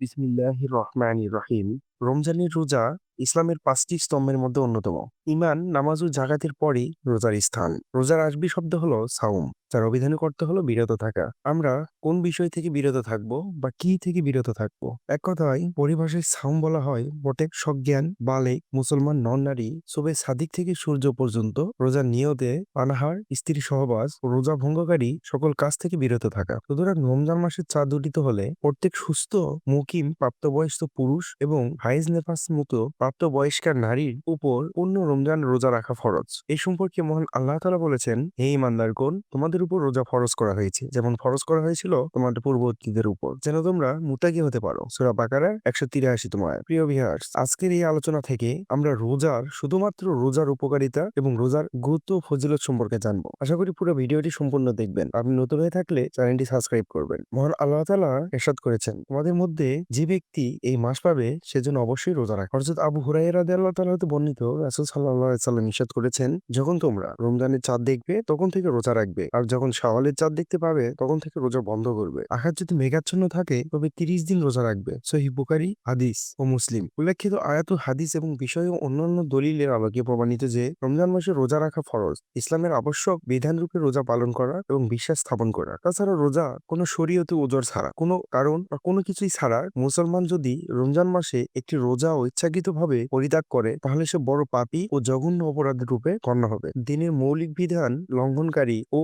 বিসমিল্লাহির রহমানির রহিম। রমজানের রোজা ইসলামের ৫টি স্তম্ভের মধ্যে অন্যতম। ঈমান, নামাজ ও যাকাতের পরেই রোজার স্থান। রোজার আরবি শব্দ হলো সাওম, যার অভিধানিক অর্থ হলো বিরত থাকা। আমরা কোন বিষয় থেকে বিরত থাকব বা কি থেকে বিরত থাকব? এক কথায় পরিভাষায় সাওম বলা হয় প্রত্যেক সজ্ঞান বালেগ মুসলমান নন নারী সুবে সাদিক থেকে সূর্য পর্যন্ত রোজার নিয়তে পানাহার, স্ত্রী সহবাস ও রোজা ভঙ্গকারী সকল কাজ থেকে বিরত থাকা। সুতরাং রমজান মাসের চাঁদ উদিত হলে প্রত্যেক সুস্থ মুকিম প্রাপ্তবয়স্ক পুরুষ এবং হাইজ নেফাস মতো প্রাপ্তবয়স্কার নারীর উপর পূর্ণ রমজান রোজা রাখা ফরজ। এই সম্পর্কে মহান আল্লাহ তাআলা বলেছেন, হে ঈমানদারগণ, তোমাদের উপর রোজা ফরজ করা হয়েছে, যেমন ফরজ করা হয়েছিল তোমাদের পূর্ববর্তীদের উপর, যেন তোমরা মুত্তাকি হতে পারো। সূরা বাকারা ১৮৩ আয়াত। প্রিয় ভিউয়ার্স, আজকের এই আলোচনা থেকে আমরা শুধুমাত্র রোজার উপকারিতা এবং রোজার গুরুত্ব ও ফজিলত সম্পর্কে জানবো। আশা করি পুরো ভিডিওটি সম্পূর্ণ দেখবেন। আপনি নতুন হয়ে থাকলে চ্যানেলটি সাবস্ক্রাইব করবেন। মহান আল্লাহ তাআলা ইরশাদ করেছেন, তোমাদের মধ্যে যে ব্যক্তি এই মাস পাবে সেজন্য অবশ্যই রোজা রাখে। হযরত আবু হুরায়রা রাদিয়াল্লাহু তাআলা হতে বর্ণিত, রাসূল সাল্লাল্লাহু আলাইহি সাল্লাম ইরশাদ করেছেন, যখন তোমরা রমজানের চাঁদ দেখবে তখন থেকে রোজা রাখবে, আর যখন শাওয়ালের চাঁদ দেখতে পাবে তখন থেকে রোজা বন্ধ করবে। আকাশ যদি মেঘাচ্ছন্ন থাকে তবে ৩০ দিন রোজা রাখবে। সহিহ বুখারী হাদিস ও মুসলিম। উল্লেখিত আয়াত ও হাদিস এবং বিষয় ও অন্যান্য দলিলের আলোকে প্রমাণিত যে রমজান মাসে রোজা রাখা ফরজ, ইসলামের আবশ্যক বিধানরূপে রোজা পালন করা এবং বিশ্বাস স্থাপন করা। তাছাড়া রোজা কোনো শরীয়তে ওজর ছাড়া, কোনো কারণ বা কোনো কিছুই ছাড়া মুসলমান যদি রমজান মাসে একটি রোজা ও ইচ্ছাকৃতভাবে পরিত্যাগ করে তাহলে সে বড় পাপী ও জঘন্য অপরাধ রূপে গণ্য হবে। দিনের মৌলিক বিধান লঙ্ঘনকারী ও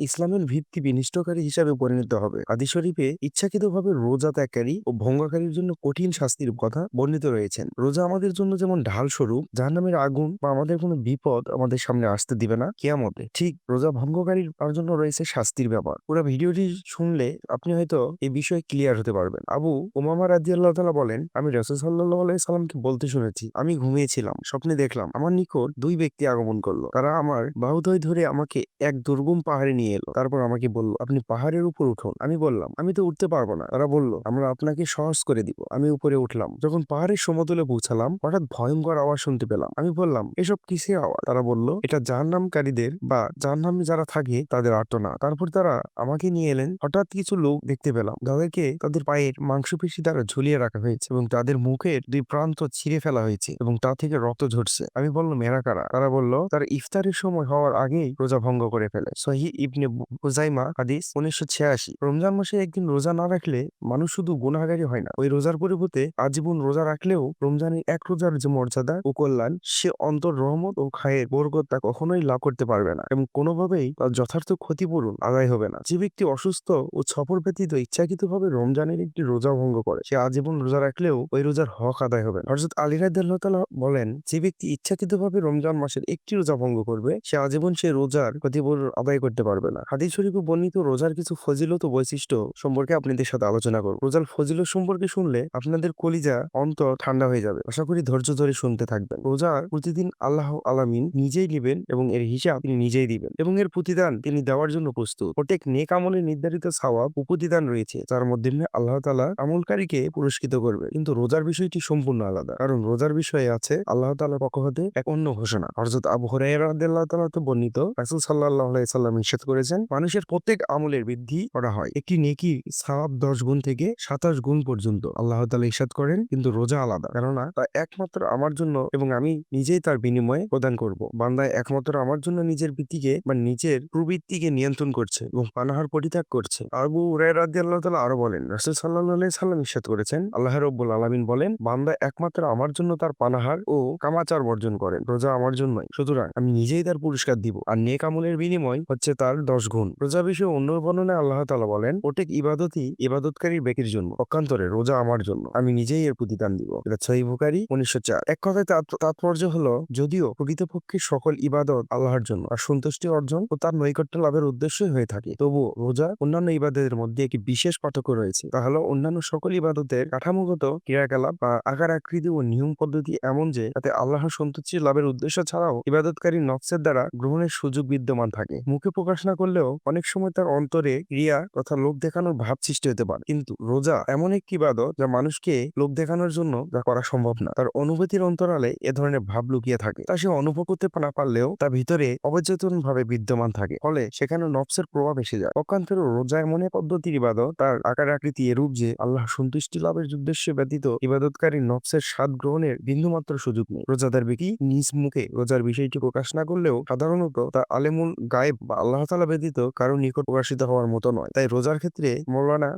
ইসলামের ভিত্তি বিনষ্টকারী হিসাবে পরিণত হবে। হাদিস শরীফে ইচ্ছাকৃতভাবে রোজা ত্যাগকারী ও ভঙ্গকারীর জন্য কঠিন শাস্তির কথা বর্ণিত রয়েছেন। রোজা আমাদের জন্য যেমন ঢাল স্বরূপ, জাহান্নামের আগুন বা আমাদের কোনো বিপদ আমাদের সামনে আসতে দিবে না কিয়ামতে, ঠিক রোজা ভঙ্গকারীর তার জন্য রয়েছে শাস্তির ব্যাপার। পুরো ভিডিওটি শুনলে আপনি হয়তো এই বিষয়ে ক্লিয়ার হতে পারবেন। আবু উমামা রাদিয়াল্লাহু তাআলা বলেন, আমি রাসূল সাল্লাল্লাহু আলাইহি সাল্লামকে বলতে শুনেছি, আমি ঘুমিয়েছিলাম, স্বপ্নে দেখলাম আমার নিকট দুই ব্যক্তি আগমন করলো। তারা আমার বাহুদ্বয় ধরে আমাকে এক দুর্গম পাহাড়ে নিয়ে এলো। তারপর আমাকে বলল, আপনি পাহাড়ের উপর উঠুন। আমি বললাম, আমি তো উঠতে পারবো না। তারা বলল, আমরা আপনাকে সহজ করে দিব। আমি উপরে উঠলাম। যখন পাহাড়ের সমতলে পৌঁছালাম হঠাৎ ভয়ঙ্কর আওয়াজ শুনতে পেলাম। আমি বললাম, এসব কিসের আওয়াজ? তারা বলল, এটা জাহান্নামকারীদের বা জাহান্নামে যারা থাকে তাদের আর্তনাদ। তারপর তারা আমাকে নিয়ে এলেন। হঠাৎ কিছু লোক দেখতে পেলাম, যাদেরকে তাদের পায়ের মাংসপেশি দ্বারা ঝুলিয়ে রাখা হয়েছে এবং তাদের মুখের দুই প্রান্ত ছিঁড়ে ফেলা হয়েছে এবং তা থেকে রক্ত ঝরছে। আমি বললাম, এরা কারা? তারা বলল, তারা ইফতারের সময় হওয়ার আগেই রোজা ভঙ্গ করে ফেলে। সহিহ ইবনে হুজাইমা হাদিস ১৯৮৬। রমজান মাসে একদিন রোজা না রাখলে মানুষ শুধু গুনাহগারই হয় না, ওই রোজার পরিবর্তে আজীবন রোজা রাখলেও রমজানের এক রোজার যে মর্যাদা ও কল্যাণ, সে অন্তর রহমত ও খায়ের বরকত তা কখনোই লাভ করতে পারবে না এবং কোনোভাবেই তার যথার্থ ক্ষতিপূরণ আদায় হবে না। যে ব্যক্তি অসুস্থ ও সফর ব্যতীত ইচ্ছাকৃতভাবে রমজানের একটি রোজা ভঙ্গ করে, সে আজীবন রোজা রাখলেও ওই রোজার হক আদায় হবে না। হযরত আলী রাদিয়াল্লাহু তাআলা বলেন, যে ব্যক্তি ইচ্ছাকৃতভাবে রমজান মাসের একটি রোজা ভঙ্গ করবে, সে আজীবন সে রোজার ক্ষতিপূরণ আদায় করতে পারবে না। হাদিস শরীফে বর্ণিত রোজার কিছু ফজিলত ও বৈশিষ্ট্য সম্পর্কে আপনাদের সাথে আলোচনা করব। রোজার ফজিলত সম্পর্কে শুনলে আপনাদের কলিজা অন্তর ঠান্ডা হয়ে যাবে। আশা করি ধৈর্য ধরে শুনতে থাকবেন। রোজার প্রতিদিন আল্লাহ আলামিন নিজেই নেবেন এবং এর হিসাব তিনি নিজেই দিবেন এবং এর প্রতিদান তিনি দেওয়ার জন্য প্রস্তুত। প্রত্যেক নেক আমলের নির্ধারিত সওয়াব ও প্রতিদান রয়েছে, যার মধ্যে আল্লাহ তাআলা আমলকারীকে পুরস্কৃত করবে। কিন্তু রোজার বিষয়টি সম্পূর্ণ আলাদা, কারণ রোজার বিষয়ে আছে আল্লাহ তাআলার পক্ষ হতে এক অন্য ঘোষণা। হযরত আবু হুরায়রা রাদিয়াল্লাহু তাআলা হতে বর্ণিত, রাসূল সাল্লাল্লাহু আলাইহি সাল্লাম ইরশাদ করেছেন, মানুষের প্রত্যেক আমলের বৃদ্ধি করা হয় একটি নেকির সওয়াব ১০ গুণ থেকে ২৭ গুণ পর্যন্ত। আল্লাহ তাআলা ইরশাদ করেন, কিন্তু রোজা আলাদা, কেননা তা একমাত্র আমার জন্য এবং আমি নিজেই তার বিনিময়ে প্রদান করব। বান্দা একমাত্র আমার জন্য নিজের বৃত্তিকে বা নিজের প্রবৃত্তিকে নিয়ন্ত্রণ করছে এবং পানাহার পরিত্যাগ করছে। আবু হুরায়রা রাদিয়াল্লাহু তাআলা আরো বলেন, রাসূল সাল্লাল্লাহু আলাইহি সাল্লাম ইরশাদ করেছেন, আল্লাহ রাব্বুল আলামিন বলেন, বান্দা একমাত্র আমার জন্য তার পানাহার ও কামাচার বর্জন করেন। রোজা আমার জন্যই, সুতরাং আমি নিজেই তার পুরস্কার দিব, আর নেক আমলের বিনিময় হচ্ছে তার ১০ গুণ। রোজা বিষয়ে অন্য বর্ণনায় আল্লাহ তাআলা বলেন, প্রত্যেক ইবাদতই ইবাদতকারীর ব্যক্তির জন্য, পক্ষান্তরে রোজা আমার জন্য, আমি নিজেই এর প্রতিদান দিব। এটা সহিহ বুখারী ১৯০৪। এক কথায় তাৎপর্য হলো, যদিও প্রকৃতপক্ষে সকল ইবাদত আল্লাহর জন্য আর সন্তুষ্টি অর্জন ও তার নৈকট্য লাভের উদ্দেশ্যই হয়ে থাকে, তবুও রোজা অন্যান্য ইবাদতের মধ্যে একটি বিশেষ পার্থক্য রয়েছে। তা হলো, অন্যান্য সকল ইবাদতের কাঠামোগত ক্রিয়াকলাপ বা আকার আকৃতি ও নিয়ম পদ্ধতি এমন যে তাতে আল্লাহ আল্লাহর সন্তুষ্টি লাভের উদ্দেশ্য ছাড়াও ইবাদতকারী নফসের দ্বারা গ্রহণের সুযোগ বিদ্যমান থাকে। মুখে প্রকাশ না করলেও অনেক সময় তার অন্তরে ক্রিয়া তথা লোক দেখানোর ভাব সৃষ্টি হতে পারে। কিন্তু রোজা এমন একটি ইবাদত যা মানুষকে লোক দেখানোর জন্য যা করা সম্ভব না। তার অনুভূতির অন্তরালে এ ধরনের ভাব লুকিয়ে থাকে, তা সে অনুভব করতে না পারলেও তার ভিতরে অবচেতন ভাবে বিদ্যমান থাকে, ফলে সেখানে নফসের প্রভাব এসে যায়। পক্ষান্তরে রোজা এমন এক পদ্ধতির ইবাদত, তার আকার আকৃতি এরূপ যে আল্লাহ সন্তুষ্টি লাভের উদ্দেশ্য ব্যতীত ইবাদতকারী নফসের স্বাদ গ্রহণের বিন্দুমাত্র সুযোগ নেই। রোজাদার ব্যক্তি নিজ মুখে রোজার বিষয়টি প্রকাশ না করলেও সাধারণত তা আলেমুল গায়েব বা আল্লাহ তাআলা ব্যতীত কারো নিকট প্রকাশিত হওয়ার মতো নয়। তাই রোজার ক্ষেত্রে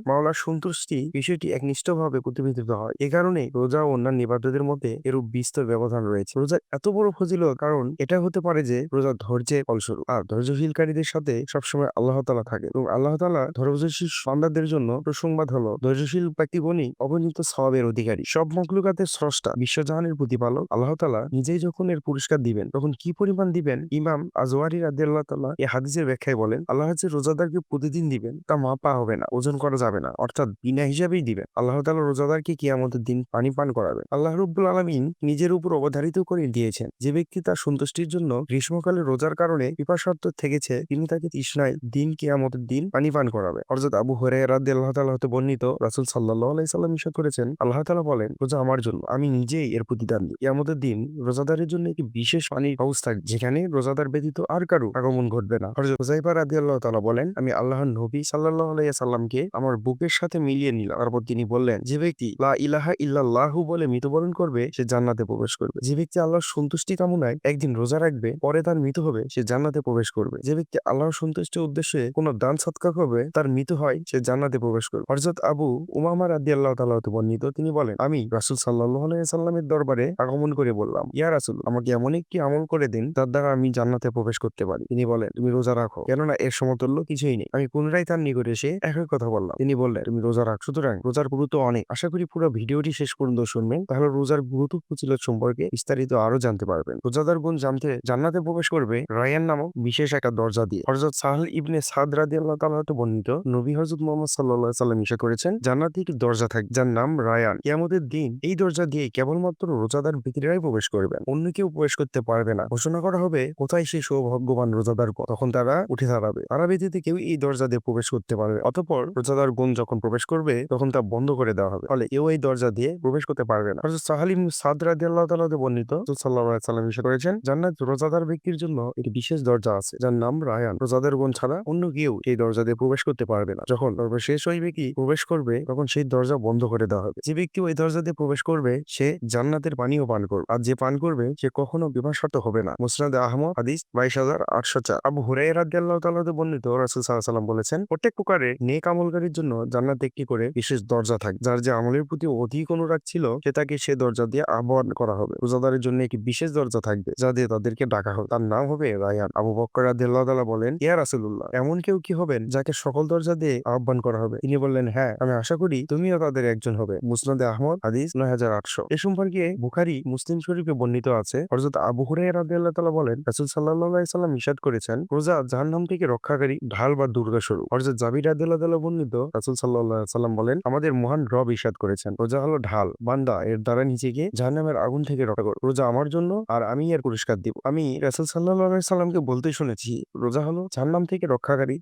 মাওলার সন্তুষ্টি বিষয়টি একনিষ্ঠভাবে প্রতিফলিত হয়। এ কারণে রোজা ও অন্যান্য ইবাদতের মধ্যে এরূপ বিস্তর ব্যবধান রয়েছে। রোজার এত বড় ফজিলত কারণ এটা হতে পারে যে রোজা ধৈর্যের ফলস্বরূপ, আর ধৈর্যশীলকারীদের সাথে সবসময় আল্লাহ তাআলা থাকে এবং আল্লাহ তাআলা ধৈর্যশীল বান্দাদের জন্য প্রসংবাদ হলো ধৈর্যশীল ব্যক্তিগণই অগণিত সওয়াবের অধিকারী। সব মখলুকাতের স্রষ্টা বিশ্বজাহানের প্রতিপালক আল্লাহ তাআলা নিজেই যখন এর পুরস্কার দিবেন তখন কি পরিমাণ দিবেন, ইমাম আজওয়ারি রাদিয়াল্লাহু তাআলা এই হাদিসের ব্যাখ্যায় বলেন, আল্লাহ যে রোজাদারকে প্রতিদিন দিবেন তা মাপা হবে না, ওজন করা যাবে না, অর্থাৎ বিনা হিসাবেই দিবেন। আল্লাহ তাআলা রোজাদারকে কিয়ামতের দিন পানি পান করাবেন। আল্লাহ রাব্বুল আলামিন নিজের উপর অবধারিত করে দিয়েছেন, যে ব্যক্তি তার সন্তুষ্টির জন্য গ্রীষ্মকালে রোজার কারণে পিপাসার্ত থেকেছে তিনি তাকে তৃষ্ণায় দিন কিয়ামতের দিন পানি পান করাবে। হযরত আবু হুরায়রা রাদিয়াল্লাহু তাআলা হতে বর্ণিত, রাসূল সাল্লাল্লাহু আলাইহি সাল্লাম ইরশাদ করেছেন, আল্লাহ তাআলা বলেন, রোজা আমার জন্য, আমি নিজেই এর প্রতিদান দিই। কিয়ামতের দিন রোজাদারের জন্য একটি বিশেষ পানির হাউজ থাকবে, যেখানে রোজাদার ব্যতীত আর কারো আগমন ঘটবে না। হযরত হুযায়ফা রাদিয়াল্লাহু তাআলা বলেন, আমি আল্লাহর নবী সাল্লাল্লাহু আলাইহি সাল্লামকে আমার বুকের সাথে মিলিয়ে নিলাম। তারপর তিনি বললেন, যে ব্যক্তি লা ইলাহা ইল্লাল্লাহু বলে মৃত্যুবরণ করবে সে জান্নাতে প্রবেশ করবে। যে ব্যক্তি আল্লাহর সন্তুষ্টি কামনায় একদিন রোজা রাখবে পরে তার মৃত্যু হবে সে জান্নাতে প্রবেশ করবে। যে ব্যক্তি আল্লাহর সন্তুষ্টির উদ্দেশ্যে কোনো দান সৎকার করবে তার মৃত্যু হয় সে জান্নাতে প্রবেশ করবে। হযরত আবু উমামা রাদিয়াল্লাহু তাআলা হতে বর্ণিত, তিনি বলেন, আমি রাসূল সাল্লাল্লাহু আলাইহি সাল্লামের দরবারে আগমন করে বললাম, ইয়া রাসূল, আমাকে এমন একটি আমল করে দিন যার দ্বারা আমি জান্নাতে প্রবেশ করতে পারি। তিনি বলেন, তুমি রোজা রাখো, কেননা এর সমতুল্য কিছুই নেই। আমি পুনরায় তার নিকট এসে একই কথা বললাম। তিনি বললেন, তুমি রোজা রাখ। সুতরাং রোজার গুরুত্ব অনেক। আশা করি পুরো ভিডিওটি শেষ পর্যন্ত শুনবেন, তাহলে রোজার গুরুত্ব ফজিলত সম্পর্কে বিস্তারিত আরো জানতে পারবেন। রোজাদার গুণ জানতে জান্নাতে প্রবেশ করবে রায়ান নামক বিশেষ একটা দরজা দিয়ে। হযরত সাহল ইবনে সাদ রাদিয়াল্লাহু তাআলা হতে বর্ণিত, নবী হযরত মুহাম্মদ সাল্লাল্লাহু আলাইহি সাল্লাম ইরশাদ করেছেন, জান্নাতে একটি দরজা থাকবে যার নাম রায়ান। কিয়ামতের দিন এই দরজা দিয়ে কেবলমাত্র রোজাদার ব্যক্তিরাই প্রবেশ করবেন, অন্য কেউ প্রবেশ করতে পারবে না। ঘোষণা করা হবে কোথায় সেই সৌভাগ্যবান রোজাদার, তখন তারা উঠে দাঁড়াবে। তারা ব্যতীত কেউ এই দরজা দিয়ে প্রবেশ করতে পারবে। অতঃপর রোজাদার গুণ যখন প্রবেশ করবে তখন তা বন্ধ করে দেওয়া হবে, ফলে কেউ এই দরজা দিয়ে প্রবেশ করতে পারবে না। হযরত সাহল ইবনে সাদ রাদিয়াল্লাহু তাআলা হতে বর্ণিত, রাসূল সাল্লাল্লাহু আলাইহি সাল্লাম ইরশাদ করেছেন, জান্নাত রোজাদার ব্যক্তির জন্য একটি বিশেষ দরজা আছে যার নাম রায়ান। রোজাদার গুণ ছাড়া অন্য কেউ এই দরজা দিয়ে প্রবেশ করতে পারবে না। যখন দরজা শেষ হইবে কি প্রবেশ করবে তখন সেই দরজা বন্ধ করে দেওয়া হবে। যে ব্যক্তি ওই দরজা দিয়ে প্রবেশ করবে সে জান্নাতের পানিও পান করবে, আর যে পান করবে সে কখনো পিপাসার্ত হবে না। মুসনাদে আহমদ হাদিস 22804। আবু হুরায়রা রাদিয়াল্লাহু তাআলা হতে বর্ণিত, রাসূল সাল্লাল্লাহু আলাইহি সাল্লাম বলেছেন, প্রত্যেক প্রকারের নেক আমলকারীর জন্য জান্নাতে একটি করে বিশেষ দরজা থাকে। যার যে আমলের প্রতি অধিক অনুরাগ ছিল সে তাকে সে দরজা দিয়ে আহ্বান করা হবে। রোজাদারের জন্য একটি বিশেষ দরজা থাকবে যা দিয়ে তাদেরকে ডাকা হবে, তার নাম হবে রায়ান। আবু বকর রাদিয়াল্লাহু তাআলা বলেন, ইয়া রাসূলুল্লাহ, এমন কেউ কি হবেন যাকে সকল দরজা দিয়ে আহ্বান করা হবে? তিনি বললেন, হ্যাঁ, আমি আশা করি তুমিও তাদের একজন হবে। মুসনাদে আহমদ হাদিস 9800। এ সম্পর্কে বুখারী মুসলিম শরীফে বর্ণিত আছে, হযরত আবু হুরায়রা রাদিয়াল্লাহু তাআলা বলেন, রাসূল সাল্লাল্লাহু আলাইহি সাল্লাম ইরশাদ করেছেন, রোজা জাহান্নাম থেকে রক্ষাকারী ঢাল বা দুর্গ স্বরূপ। হযরত জাবির রাদিয়াল্লাহু তাআলা বর্ণিত, রাসূল সাল্লাল্লাহু আলাইহি সাল্লাম বলেন, আমাদের মহান রব ইরশাদ করেছেন, রোজা হলো ঢাল, বান্দা এর দ্বারা নিজেকে জাহান্নামের আগুন থেকে রক্ষা করো। রোজা আমার জন্য আর আমি এর পুরস্কার দিব। আমি রাসূল সাল্লাল্লাহু আলাইহি সাল্লামকে বলতে শুনেছি, রোজা হলো জাহান্নাম থেকে রক্ষাকারী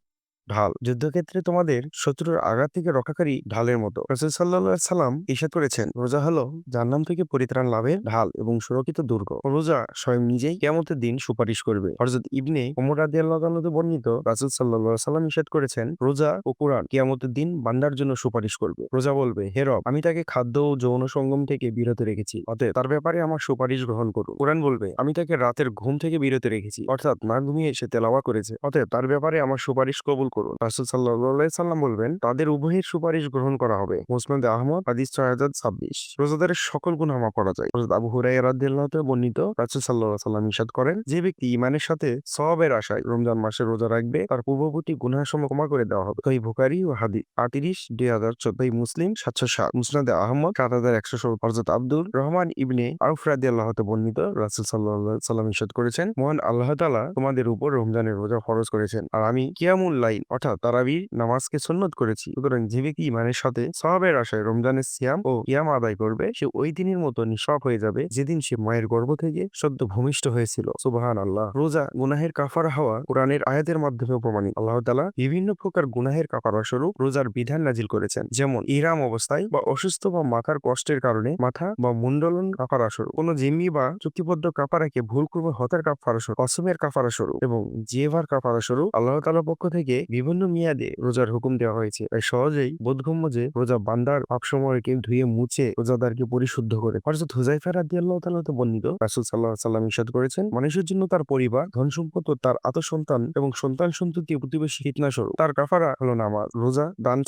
ঢাল, যুদ্ধক্ষেত্রে তোমাদের শত্রুর আঘাত থেকে রক্ষাকারী ঢালের মতো। রাসূল সাল্লাল্লাহু আলাইহি সাল্লাম ইরশাদ করেছেন, রোজা হলো জাহান্নাম থেকে পরিত্রাণ লাভের ঢাল এবং সুরক্ষিত দুর্গ। রোজা স্বয়ং নিজেই কিয়ামতের দিন সুপারিশ করবে। হযরত ইবনে ওমর রাদিয়াল্লাহু তাআলা হতে বর্ণিত, রাসূল সাল্লাল্লাহু আলাইহি সাল্লাম ইরশাদ করেছেন, রোজা ও কুরআন কিয়ামতের দিন বান্দার জন্য সুপারিশ করবে। রোজা বলবে, হে রব, আমি তাকে খাদ্য ও যৌন সঙ্গম থেকে বিরত রেখেছি, অতএব তার ব্যাপারে আমার সুপারিশ গ্রহণ করুন। কুরআন বলবে, আমি তাকে রাতের ঘুম থেকে বিরত রেখেছি, অর্থাৎ না ঘুমিয়ে সে তেলাওয়াত করেছে, অতএব তার ব্যাপারে আমার সুপারিশ কবুল করুন। রাসূল সাল্লাল্লাহু আলাইহি সাল্লাম বলবেন, তাদের উভয়ের সুপারিশ গ্রহণ করা হবে। মুসনাদে আহমদ হাদিস 6026। রোজাদারের সকল গুনাহ মাফ করা যায়। হযরত আবু হুরায়রা রাদিয়াল্লাহু তাআলা বর্ণিত, রাসূল সাল্লাল্লাহু আলাইহি সাল্লাম ইরশাদ করেন, যে ব্যক্তি ঈমানের সাথে সওয়াবের আশায় রমজান মাসে রোজা রাখবে তার পূর্ববর্তী গুনাহসমূহ ক্ষমা করে দেওয়া হবে। সহিহ বুখারী ও হাদিস 38/2014, মুসলিম 707, মুসনাদে আহমদ 7117। হযরত আব্দুর রহমান ইবনে আউফ রাদিয়াল্লাহু তাআলা বর্ণিত, রাসূল সাল্লাল্লাহু আলাইহি সাল্লাম ইরশাদ করেছেন, মহান আল্লাহ তাআলা তোমাদের উপর রমজানের রোজা ফরজ করেছেন, আর আমি কিয়ামুল লাইল দিন, অর্থাৎ তারাবির নামাজকে সুন্নত করেছি। সুতরাং যে ব্যক্তি ইমানের সাথে সওয়াবের আশায় রমজানের সিয়াম ও কিয়াম আদায় করবে, সে ওই দিনের মতো নিষ্পাপ হয়ে যাবে যেদিন সে মায়ের গর্ভ থেকে সদ্য ভূমিষ্ঠ হয়েছিল। সুবহানাল্লাহ। রোজা গুনাহের কাফারা হওয়া কোরআনের আয়াতের মাধ্যমে প্রমাণিত। আল্লাহ তাআলা বিভিন্ন প্রকার গুনাহের কাফারা স্বরূপ রোজার বিধান নাজিল করেছেন, যেমন ইহরাম অবস্থায় বা অসুস্থ বা মাথার কষ্টের কারণে মাথা বা মুন্ডলন কাফারা স্বরূপ, কোন জিম্মি বা চুক্তিবদ্ধ কাফারাকে ভুলক্রমে হত্যার কাফারা স্বরূপ, কসমের কাফারা স্বরূপ এবং জিহ্বার কাফারা স্বরূপ আল্লাহ তাআলার পক্ষ থেকে বিভিন্ন মেয়াদে রোজার হুকুম দেওয়া হয়েছে। তাই সহজেই বোধগম্য যে রোজা বান্দার পাপসমূহকে ধুয়ে মুছে রোজাদারকে পরিশুদ্ধ করে। হযরত হুযায়ফা রাদিয়াল্লাহু তাআলা হতে বর্ণিত, রাসূল সাল্লাল্লাহু আলাইহি ওয়াসাল্লাম ইরশাদ করেছেন, মানুষের জন্য তার পরিবার, ধন সম্পদ ও তার আত্মসন্তান এবং সন্তান সন্ততি প্রতিবেশী ফিতনা স্বরূপ। তার কাফারা হলো নামাজ, রোজা, দান,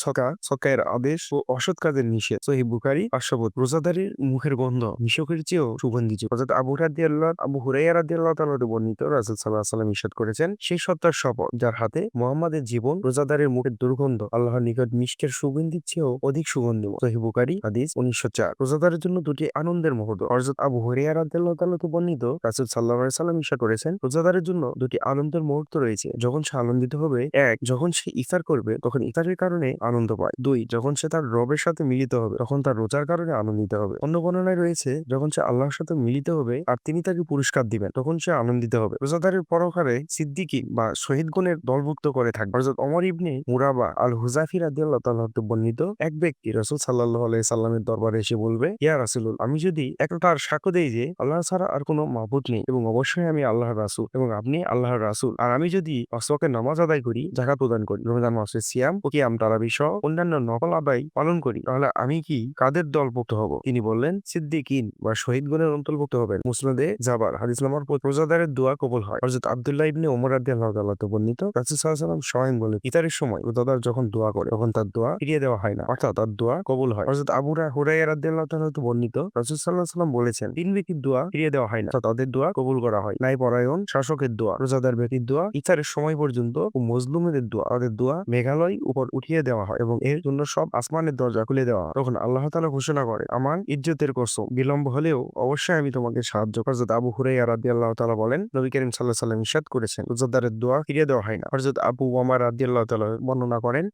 সকায়ের আদেশ ও অসৎ কাজের নিষেধ। সহিহ বুখারী 500। রোজাদারের মুখের গন্ধ মিশকের চেয়েও সুগন্ধিযুক্ত। হযরত আবু হুরায়রা রাদিয়াল্লাহু তাআলা হতে বর্ণিত, রাসূল সাল্লাল্লাহু আলাইহি ওয়াসাল্লাম ইরশাদ করেছেন, সেই সত্তার শপথ যার হাতে মুহাম্মাদের জীবন, রোজাদারের মুখের দুর্গন্ধ আল্লাহর নিকট মিশকের সুগন্ধির চেয়েও অধিক সুগন্ধিময়। সহিহ বুখারী হাদিস 1904। রোজাদারের জন্য দুটি আনন্দের মুহূর্ত। হযরত আবু হুরায়রা রাদিয়াল্লাহু তাআলা হতে বর্ণিত, রাসূল সাল্লাল্লাহু আলাইহি ওয়াসাল্লাম ইরশাদ করেছেন, রোজাদারের জন্য দুটি আনন্দের মুহূর্ত রয়েছে। যখন সে আনন্দিত হবে, 1. যখন সে ইফতার করবে তখন ইফতারের কারণে আনন্দ পায়। 2. যখন সে তার রবের সাথে মিলিত হবে তখন তার রোজার কারণে আনন্দিত হবে। অন্য বর্ণনায় রয়েছে, যখন সে আল্লাহর সাথে মিলিত হবে আর তিনি তাকে পুরস্কার দিবেন তখন সে আনন্দিত হবে। রোজাদারের পরকালে সিদ্দিকীন বা শহীদগণের দলভুক্ত করে থাকবে। হযরত ওমর ইবনে মুরাবা আল হুযাফি রাদিয়াল্লাহু তাআলা হতে বর্ণিত, এক ব্যক্তি রাসূল সাল্লাল্লাহু আলাইহি সাল্লামের দরবারে এসে বলবে, ইয়া রাসূলুল্লাহ, আমি যদি একটার সাক্ষ্য দেই যে আল্লাহ ছাড়া আর কোনো মাবুদ নেই এবং অবশ্যই আমি আল্লাহর রাসূল এবং আপনি আল্লাহর রাসূল, আর আমি যদি ৫ ওয়াক্তের নামাজ আদায় করি, যাকাত প্রদান করি, রমজান মাসের সিয়াম ও কিয়াম তারাবিহ সহ অন্যান্য নফল আদায় পালন করি, তাহলে আমি কি কাদের দলভুক্ত হব? তিনি বললেন, সিদ্দিকীন বা শহীদগণের অন্তর্ভুক্ত হবেন। মুসনাদে জাবার হাদিস নাম্বার ৫। রোজাদারের দোয়া কবুল হয়। হযরত আব্দুল্লাহ ইবনে ওমর রাদিয়াল্লাহু তাআলা হতে বর্ণিত, রাসূল সাল্লাল্লাহু আলাইহি ওয়াসাল্লাম স্বয়ং বলেন, ইফতারের সময় রোজাদার যখন দোয়া করে তখন তার দোয়া ফিরিয়ে দেওয়া হয় না, অর্থাৎ তার দোয়া কবুল হয়। হযরত আবু হুরায়রা রাদিয়াল্লাহু তাআলা হতে বর্ণিত, রাসূল সাল্লাল্লাহু আলাইহি ওয়াসাল্লাম বলেছেন, ৩ ব্যক্তির দোয়া ফিরিয়ে দেওয়া হয় না, অর্থাৎ তাদের দোয়া কবুল করা হয়। ন্যায়পরায়ণ শাসকের দোয়া, রোজাদার ব্যক্তির দোয়া ইফতারের সময় পর্যন্ত ও মজলুমদের দোয়া, তাদের দোয়া মেঘালয় উপর উঠিয়ে দেওয়া হয় এবং এর জন্য সব আসমানের দরজা খুলে দেওয়া হয়। তখন আল্লাহ তাআলা ঘোষণা করে, আমার ইজ্জতের কসম, বিলম্ব হলেও অবশ্যই আমি তোমাকে সাহায্য। হযরত আবু হুরায়রা রাদিয়াল্লাহু তাআলা বলেন, নবী করিম সাল্লাল্লাহু আলাইহি ওয়াসাল্লাম ইরশাদ করেছেন, রোজাদারের দোয়া ফিরিয়ে দেওয়া হয় না। হযরত আবু উমামা রাদিয়াল্লাহু তাআলা বর্ণনা করেন,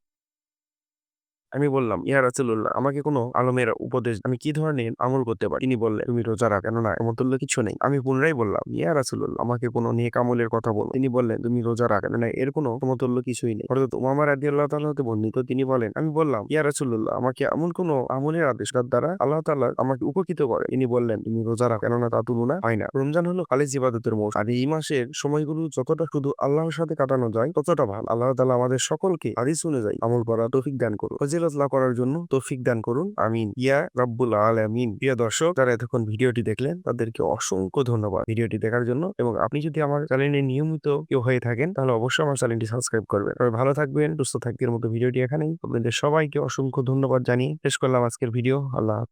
আমি বললাম, ইয়া রাসূলুল্লাহ, আমাকে কোনো আলমের উপদেশ, আমি কি ধরনের আমল করতে পারি? তিনি বললেন, তুমি রোজা রাখ, কেননা এমতুল্য কিছু নেই। আমি পুনরায় বললাম, ইয়া রাসূলুল্লাহ, আমাকে কোনো নেক আমলের কথা বলুন। তিনি বললেন, তুমি রোজা রাখ, কেননা এর কোনো সমতুল্য কিছুই নেই। হযরত উমামা রাদিয়াল্লাহু তাআলা হতে বর্ণিত, তিনি বলেন, আমি বললাম, ইয়া রাসূলুল্লাহ, আমাকে এমন কোনো আমলের আদেশ যার দ্বারা আল্লাহ তাআলা আমাকে উপকৃত করে। তিনি বললেন, তুমি রোজা রাখ, কেননা তা তুলনা হয় না। রমজান হলো খালিস ইবাদতের মৌসুম, আর এই মাসের সময়গুলো যতটা শুধু আল্লাহর সাথে কাটানো যায় ততটা ভালো। আল্লাহ তাআলা আমাদের সকলকে হাদিস অনুযায়ী আমল করার তৌফিক দান করুন, ফজিলত লাভ করার জন্য তৌফিক দান করুন, আমিন ইয়া রাব্বুল আলামিন। প্রিয় দর্শক, যারা এতক্ষণ ভিডিওটি দেখলেন তাদেরকে অসংখ্য ধন্যবাদ ভিডিওটি দেখার জন্য। এবং আপনি যদি আমার চ্যানেলে নিয়মিত কেউ হয়ে থাকেন তাহলে অবশ্যই আমার চ্যানেলটি সাবস্ক্রাইব করবেন। তবে ভালো থাকবেন, সুস্থ থাকবেন। মতো ভিডিওটি এখানেই। আপনাদের সবাইকে অসংখ্য ধন্যবাদ জানিয়ে শেষ করলাম আজকের ভিডিও। আল্লাহ হাফেজ।